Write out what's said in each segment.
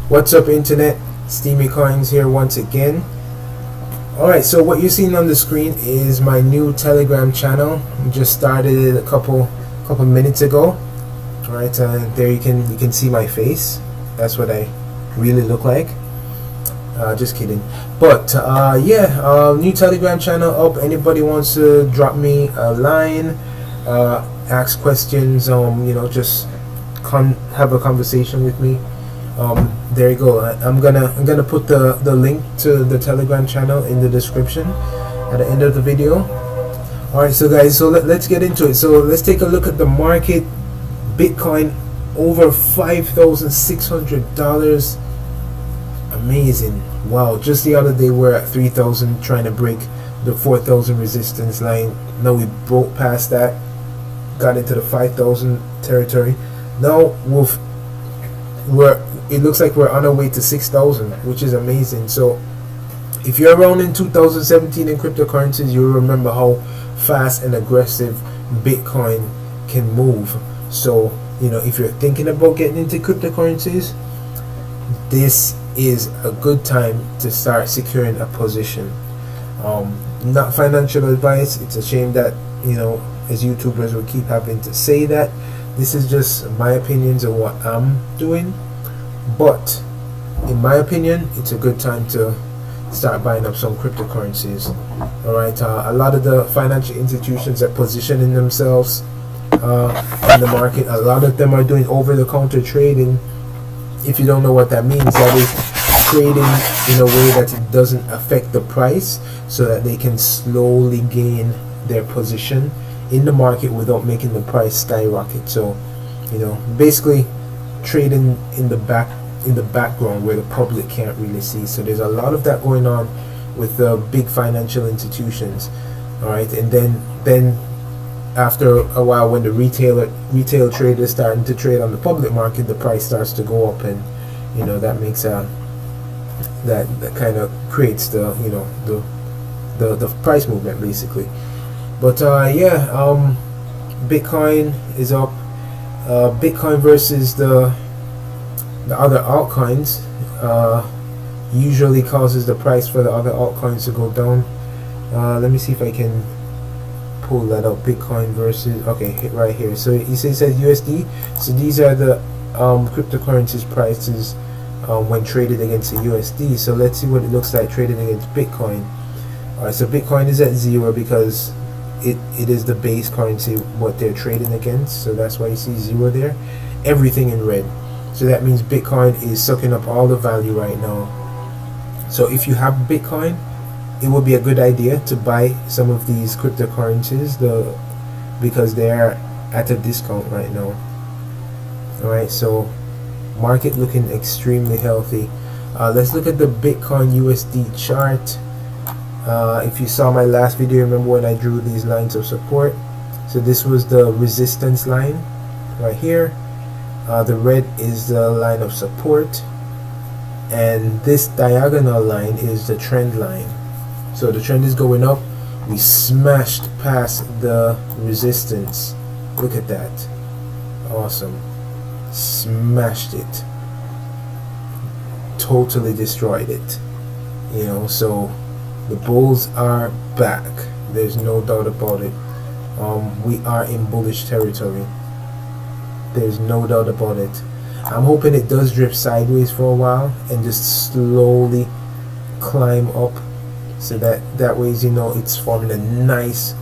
What's up, internet? Steamy Coins here once again. Alright, so what you're seeing on the screen is my new Telegram channel. I just started it a couple minutes ago. Alright, there you can see my face. That's what I really look like. Just kidding. But new Telegram channel up. Anybody wants to drop me a line, ask questions, just have a conversation with me. There you go. I'm gonna put the link to the Telegram channel in the description at the end of the video. Alright, so guys, let's get into it. So let's take a look at the market. Bitcoin over $5,600. Amazing. Wow, just the other day we're at 3,000, trying to break the 4,000 resistance line. Now we broke past that, got into the 5,000 territory. Now it looks like we're on our way to 6,000, which is amazing. So if you're around in 2017 in cryptocurrencies, you'll remember how fast and aggressive Bitcoin can move. So if you're thinking about getting into cryptocurrencies, this is a good time to start securing a position. Not financial advice. It's a shame that as YouTubers we keep having to say that. This is just my opinions of what I'm doing, but in my opinion, it's a good time to start buying up some cryptocurrencies. Alright, a lot of the financial institutions are positioning themselves in the market. A lot of them are doing over-the-counter trading. If you don't know what that means, that is trading in a way that it doesn't affect the price, so that they can slowly gain their position in the market without making the price skyrocket. So basically trading in the background where the public can't really see. So there's a lot of that going on with the big financial institutions. Alright, and then after a while, when the retail traders starting to trade on the public market, the price starts to go up, and that makes that kind of creates the price movement basically. But Bitcoin is up. Bitcoin versus the other altcoins usually causes the price for the other altcoins to go down. Let me see if I can pull that up. Bitcoin versus, okay, right here. So it says USD. So these are the cryptocurrencies prices when traded against the USD. So let's see what it looks like traded against Bitcoin. Alright, so Bitcoin is at 0 because it is the base currency what they're trading against. So that's why you see 0 there. Everything in red. So that means Bitcoin is sucking up all the value right now. So if you have Bitcoin, it would be a good idea to buy some of these cryptocurrencies because they are at a discount right now. Alright, so market looking extremely healthy. Let's look at the Bitcoin USD chart. If you saw my last video, remember when I drew these lines of support? So this was the resistance line right here. The red is the line of support, and this diagonal line is the trend line. So the trend is going up. We smashed past the resistance. Look at that. Awesome. Smashed it. Totally destroyed it. So the bulls are back. There's no doubt about it. We are in bullish territory. There's no doubt about it. I'm hoping it does drift sideways for a while and just slowly climb up, so that way it's forming a nice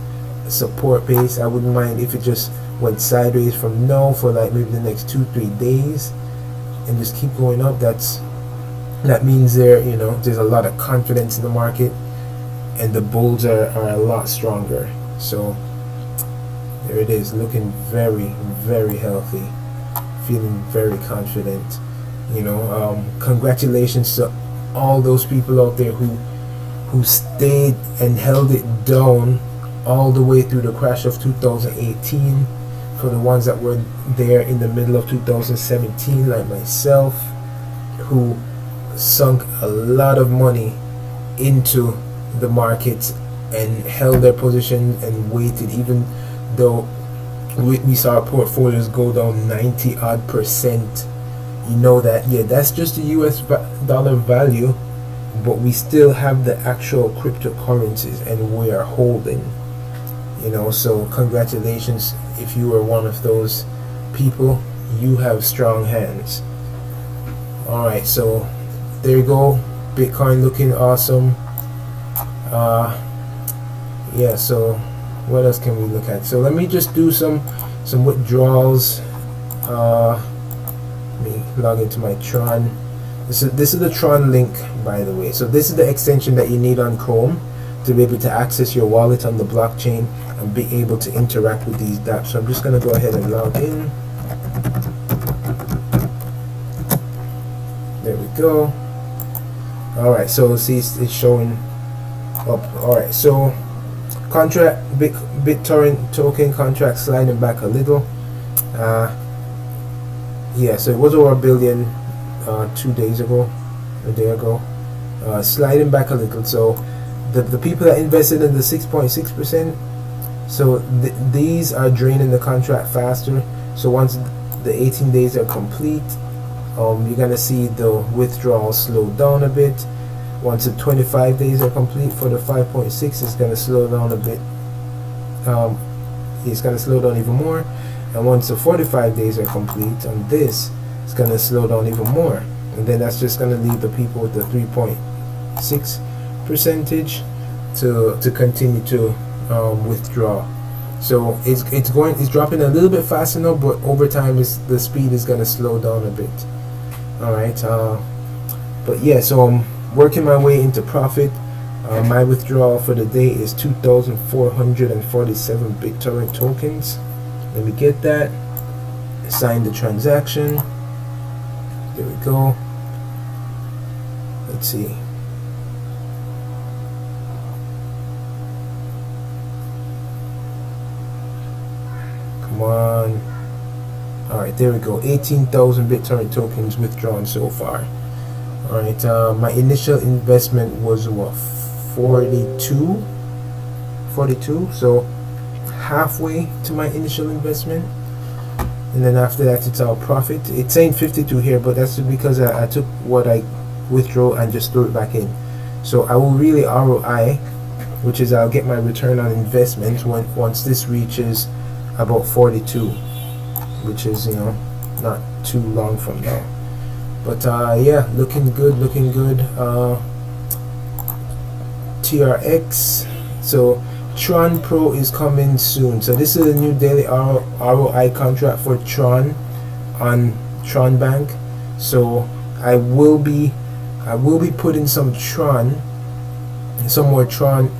support base. I wouldn't mind if it just went sideways from now for like maybe the next 2-3 days and just keep going up. That means there's a lot of confidence in the market, and the bulls are a lot stronger. So there it is, looking very, very healthy, feeling very confident. Congratulations to all those people out there who stayed and held it down all the way through the crash of 2018. For the ones that were there in the middle of 2017, like myself, who sunk a lot of money into the markets and held their position and waited, even though we saw our portfolios go down 90% you know that, yeah, that's just the US dollar value, but we still have the actual cryptocurrencies and we are holding, you know. So congratulations if you are one of those people. You have strong hands. All right, so there you go, Bitcoin looking awesome. Yeah, so what else can we look at? So let me just do some withdrawals. Let me log into my Tron. This is the Tron link, by the way. So this is the extension that you need on Chrome to be able to access your wallet on the blockchain and be able to interact with these dApps. So I'm just going to go ahead and log in. There we go. Alright, so see it's showing up. Alright, so contract BitTorrent token contract sliding back a little. Yeah, so it was over $1 billion 2 days ago, a day ago, sliding back a little. So the people that invested in the 6.6%, so these are draining the contract faster. So once the 18 days are complete, you're gonna see the withdrawal slow down a bit. Once the 25 days are complete for the 5.6, it's gonna slow down a bit. It's gonna slow down even more. And once the 45 days are complete on this, it's going to slow down even more. And then that's just going to leave the people with the 3.6 percentage to continue to withdraw. So it's dropping a little bit faster now, but over time the speed is going to slow down a bit. Alright, but yeah, so I'm working my way into profit. My withdrawal for the day is 2,447 BitTorrent tokens. Let me get that. Sign the transaction. There we go. Let's see. Come on. Alright, there we go. 18,000 BitTorrent tokens withdrawn so far. Alright, my initial investment was what, 42? So halfway to my initial investment, and then after that it's all profit. It's saying 52 here, but that's because I took what I withdrew and just threw it back in. So I will really ROI, which is I'll get my return on investment once this reaches about 42, which is, you know, not too long from now. But yeah, looking good. TRX, so Tron Pro is coming soon. So this is a new daily ROI contract for Tron on Tron Bank. So I will be putting some more Tron,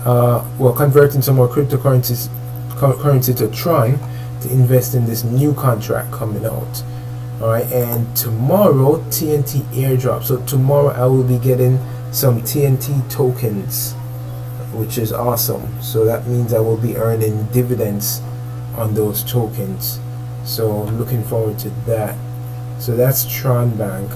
well, converting some more currency to Tron to invest in this new contract coming out. Alright, and tomorrow TNT airdrop. So tomorrow I will be getting some TNT tokens, which is awesome. So that means I will be earning dividends on those tokens. So looking forward to that. So that's Tron Bank.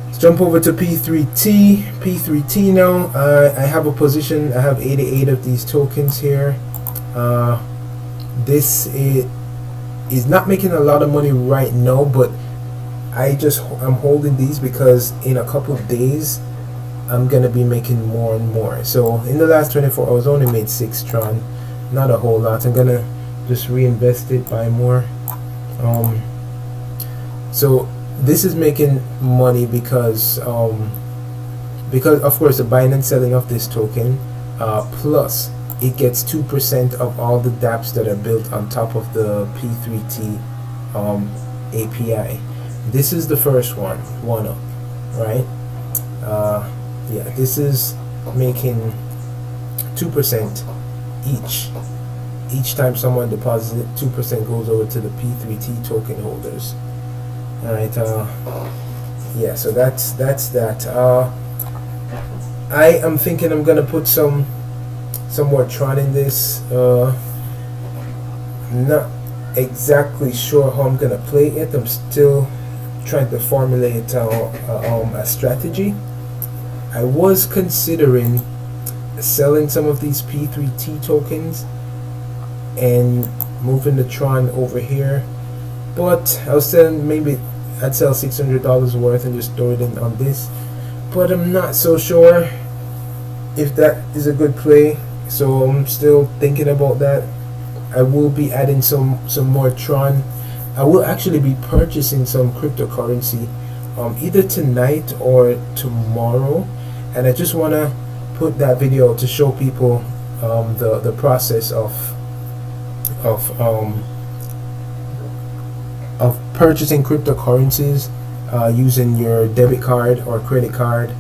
Let's jump over to P3T now. I have a position. I have 88 of these tokens here. This is not making a lot of money right now, but I'm holding these because in a couple of days I'm gonna be making more and more. So in the last 24 hours I only made 6 Tron, not a whole lot. I'm gonna just reinvest it, buy more. So this is making money because of course the buying and selling of this token, plus it gets 2% of all the dApps that are built on top of the P3T API. This is the first one up, right? Yeah, this is making 2% each time someone deposits it. 2% goes over to the P3T token holders. All right, yeah, so that's that. I am thinking I'm gonna put some more Tron in this. Not exactly sure how I'm gonna play it. I'm still trying to formulate a strategy. I was considering selling some of these P3T tokens and moving the Tron over here, but I was saying maybe I'd sell $600 worth and just throw it in on this, but I'm not so sure if that is a good play, so I'm still thinking about that. I will be adding some more Tron. I will actually be purchasing some cryptocurrency either tonight or tomorrow, and I just want to put that video to show people the process of purchasing cryptocurrencies using your debit card or credit card,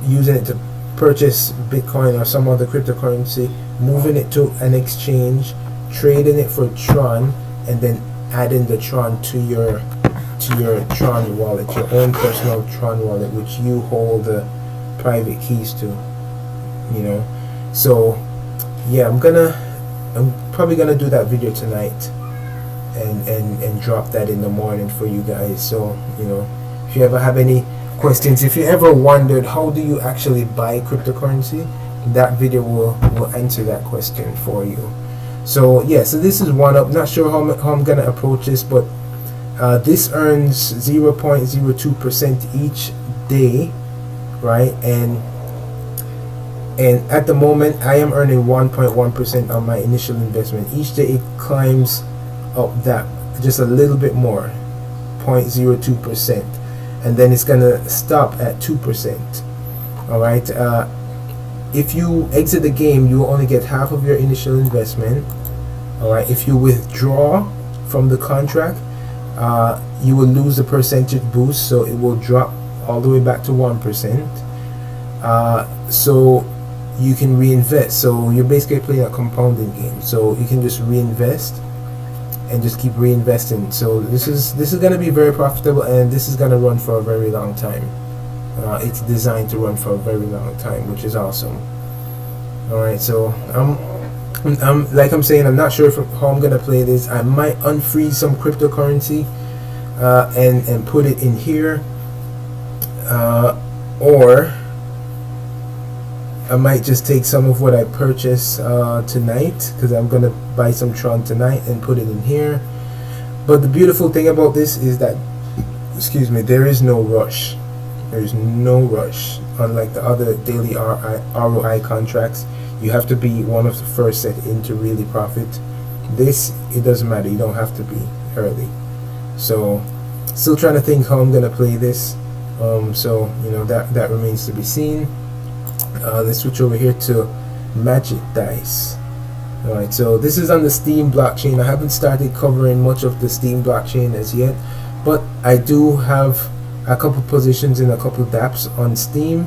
using it to purchase Bitcoin or some other cryptocurrency, moving it to an exchange, trading it for Tron, and then adding the Tron to your Tron wallet, your own personal Tron wallet, which you hold the private keys to, you know. So yeah, I'm probably gonna do that video tonight and drop that in the morning for you guys. So, you know, if you ever have any questions, if you ever wondered how do you actually buy cryptocurrency, that video will answer that question for you. So yeah, so this is one up. Not sure how I'm gonna approach this, but this earns 0.02% each day, right? And at the moment I am earning 1.1% on my initial investment. Each day it climbs up that just a little bit more, 0.02%, and then it's gonna stop at 2%. all right. If you exit the game, you will only get half of your initial investment. All right. If you withdraw from the contract, you will lose the percentage boost, so it will drop all the way back to 1%. So you can reinvest. So you're basically playing a compounding game. So you can just reinvest and just keep reinvesting. So this is going to be very profitable, and this is going to run for a very long time. It's designed to run for a very long time, which is awesome. All right, so I'm like I'm saying, I'm not sure how I'm gonna play this. I might unfreeze some cryptocurrency and put it in here, or I might just take some of what I purchased tonight, because I'm gonna buy some Tron tonight and put it in here. But the beautiful thing about this is that, excuse me, there is no rush. There is no rush. Unlike the other daily ROI contracts, you have to be one of the first set in to really profit. This, it doesn't matter. You don't have to be early. So, still trying to think how I'm gonna play this. So you know, that remains to be seen. Let's switch over here to Magic Dice. Alright, so this is on the Steam blockchain. I haven't started covering much of the Steam blockchain as yet, but I do have a couple positions in a couple dApps on Steam.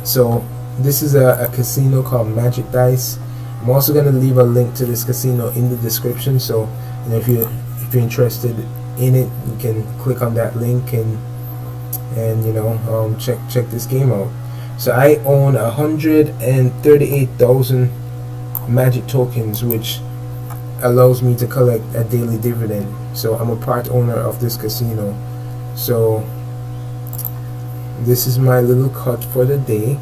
So this is a casino called Magic Dice. I'm also going to leave a link to this casino in the description, so you know, if you're interested in it, you can click on that link and you know, check this game out. So I own 138,000 Magic tokens, which allows me to collect a daily dividend. So I'm a part owner of this casino. So this is my little cut for the day.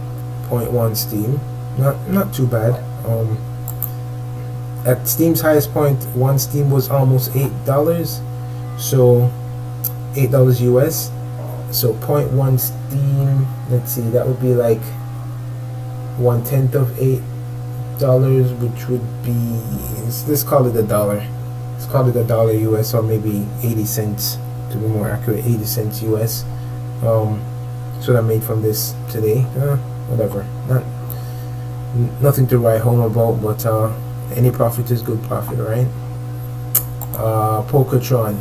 0.1 Steam, not too bad. At Steam's highest point, one Steam was almost $8, so $8 US. So 0.1 Steam, let's see, that would be like 1/10 of $8, which would be, let's call it $1. Let's call it $1 US, or maybe 80 cents to be more accurate, 80 cents US. That's what I made from this today. Whatever, nothing to write home about, but any profit is good profit, right? Poketron.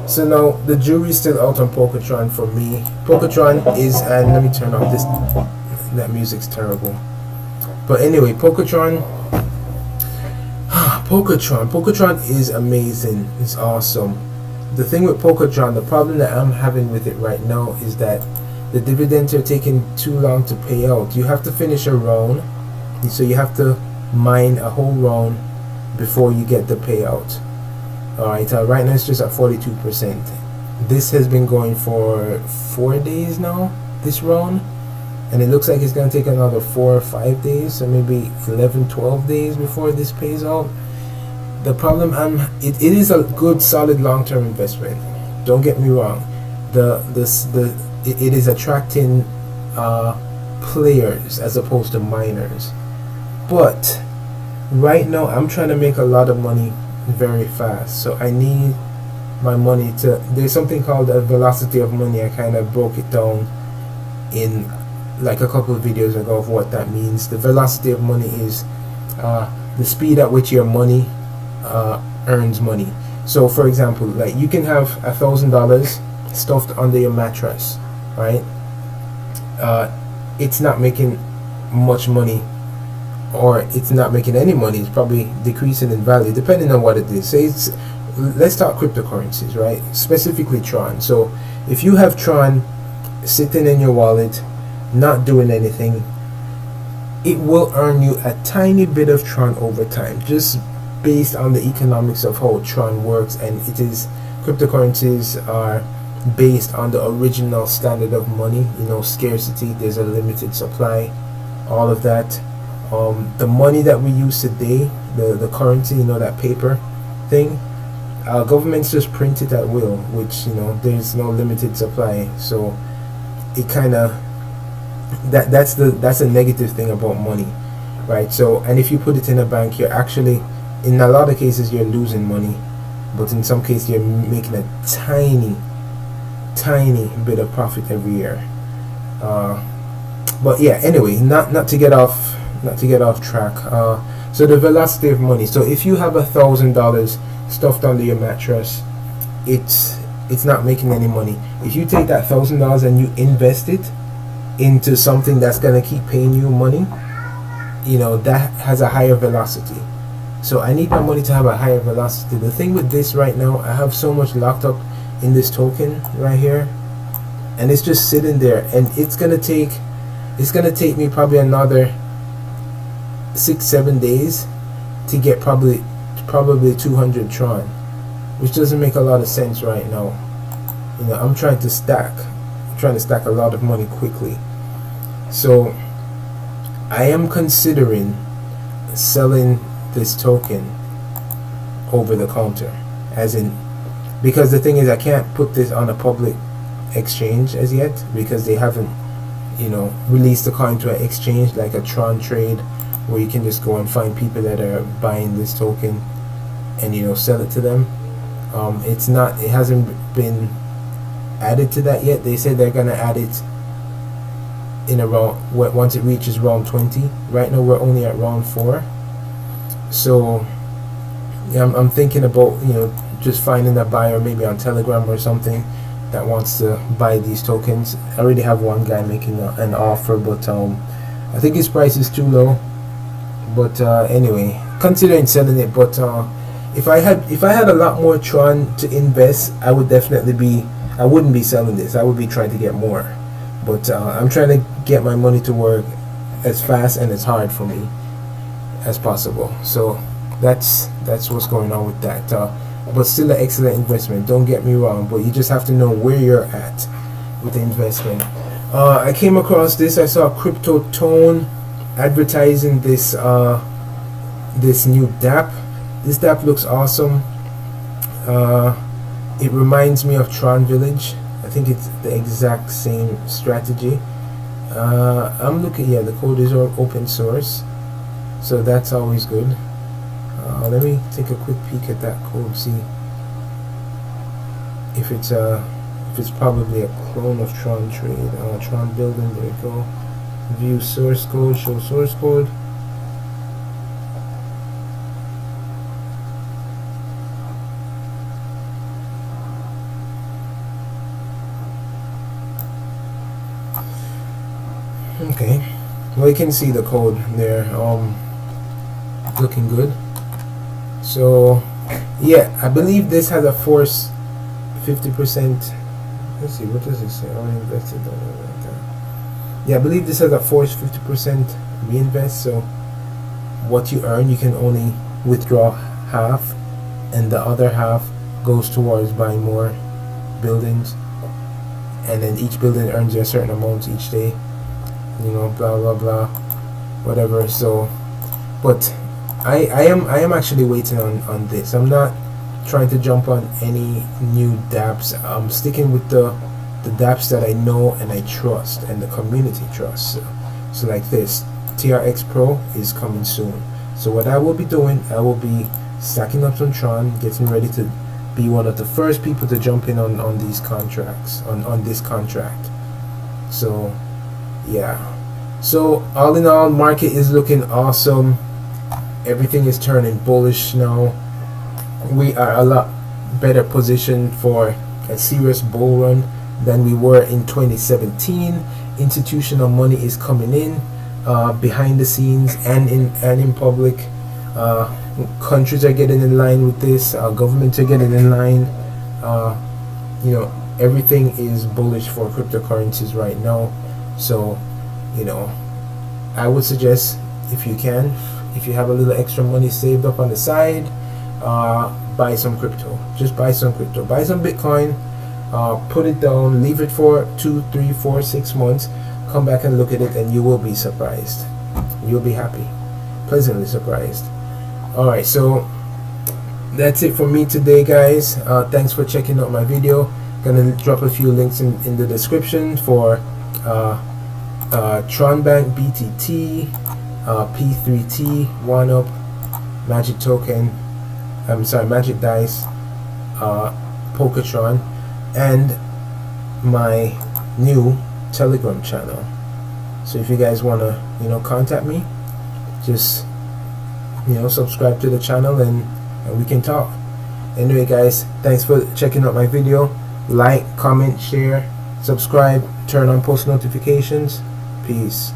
So now the jury's still out on Poketron for me. Poketron is, and let me turn off this, that music's terrible. But anyway, Poketron is amazing. It's awesome. The thing with Poketron, the problem that I'm having with it right now is that the dividends are taking too long to pay out. You have to finish a round, so you have to mine a whole round before you get the payout. Alright, right now it's just at 42%. This has been going for 4 days now, this round, and it looks like it's going to take another 4 or 5 days, so maybe 11-12 days before this pays out. The problem, it is a good solid long-term investment. Don't get me wrong. It is attracting players as opposed to miners. But right now I'm trying to make a lot of money very fast, so I need my money to, there's something called a velocity of money. I kind of broke it down in like a couple of videos ago of what that means. The velocity of money is the speed at which your money earns money. So for example, like you can have $1,000 stuffed under your mattress, right? It's not making much money, or it's not making any money. It's probably decreasing in value depending on what it is. Say it's, let's talk cryptocurrencies, right? Specifically Tron. So if you have Tron sitting in your wallet not doing anything, it will earn you a tiny bit of Tron over time, just based on the economics of how Tron works. And it is, cryptocurrencies are based on the original standard of money, you know, scarcity, there's a limited supply, all of that. The money that we use today, the currency, you know, that paper thing, governments just print it at will, which, you know, there's no limited supply. So it kind of, that's a negative thing about money, right? So, and if you put it in a bank, you're actually, in a lot of cases you're losing money, but in some cases you're making a tiny bit of profit every year. But yeah, anyway, not to get off track. So the velocity of money, so if you have $1,000 stuffed under your mattress, it's not making any money. If you take that $1,000 and you invest it into something that's gonna keep paying you money, you know, that has a higher velocity. So I need my money to have a higher velocity. The thing with this right now, I have so much locked up in this token right here, and it's just sitting there, and it's gonna take me probably another 6-7 days to get probably 200 Tron, which doesn't make a lot of sense right now. You know, I'm trying to stack a lot of money quickly. So I am considering selling this token over the counter, as in, because the thing is, I can't put this on a public exchange as yet, because they haven't, you know, released the coin to an exchange like a Tron trade, where you can just go and find people that are buying this token and, you know, sell it to them. It hasn't been added to that yet. They said they're gonna add it in around, once it reaches round 20. Right now we're only at round 4. So yeah, I'm thinking about, you know, just finding a buyer maybe on Telegram or something that wants to buy these tokens. I already have one guy making an offer, but I think his price is too low. But anyway, considering selling it. But if I had a lot more Tron to invest, I wouldn't be selling this. I would be trying to get more. But I'm trying to get my money to work as fast and as hard for me as possible. So that's what's going on with that. But still an excellent investment, don't get me wrong, but you just have to know where you're at with the investment. I came across this. I saw Crypto Tone advertising this this new DApp. This DApp looks awesome. It reminds me of Tron Village. I think it's the exact same strategy. I'm looking, yeah, the code is all open source, so that's always good. Let me take a quick peek at that code, see if it's probably a clone of Tron Trade. Tron Building, there you go. View source code, show source code. Okay, well, you can see the code there, looking good. So yeah, I believe this has a force 50%. Let's see, what does it say? I invested. Yeah, I believe this has a force 50% reinvest. So what you earn, you can only withdraw half, and the other half goes towards buying more buildings, and then each building earns you a certain amount each day, you know, blah blah blah, whatever. So but I am actually waiting on this. I'm not trying to jump on any new dApps. I'm sticking with the dApps that I know and I trust and the community trusts. So like this, TRX Pro is coming soon. So what I will be doing, I will be stacking up some Tron, getting ready to be one of the first people to jump in on these contracts, on this contract. So yeah, so all in all, market is looking awesome. Everything is turning bullish now. We are a lot better positioned for a serious bull run than we were in 2017. Institutional money is coming in behind the scenes and in public. Countries are getting in line with this. Governments are getting in line. You know, everything is bullish for cryptocurrencies right now. So, you know, I would suggest, if you can, if you have a little extra money saved up on the side, buy some crypto. Just buy some crypto. Buy some Bitcoin. Put it down. Leave it for 2, 3, 4, 6 months. Come back and look at it, and you will be surprised. You'll be happy, pleasantly surprised. Alright, so that's it for me today, guys. Thanks for checking out my video. Gonna drop a few links in the description for Tron Bank, BTT, P3T, 1UP, Magic Token, Magic Dice, Poketron, and my new Telegram channel. So if you guys wanna, you know, contact me, just, you know, subscribe to the channel and we can talk. Anyway, guys, thanks for checking out my video. Like, comment, share, subscribe, turn on post notifications. Peace.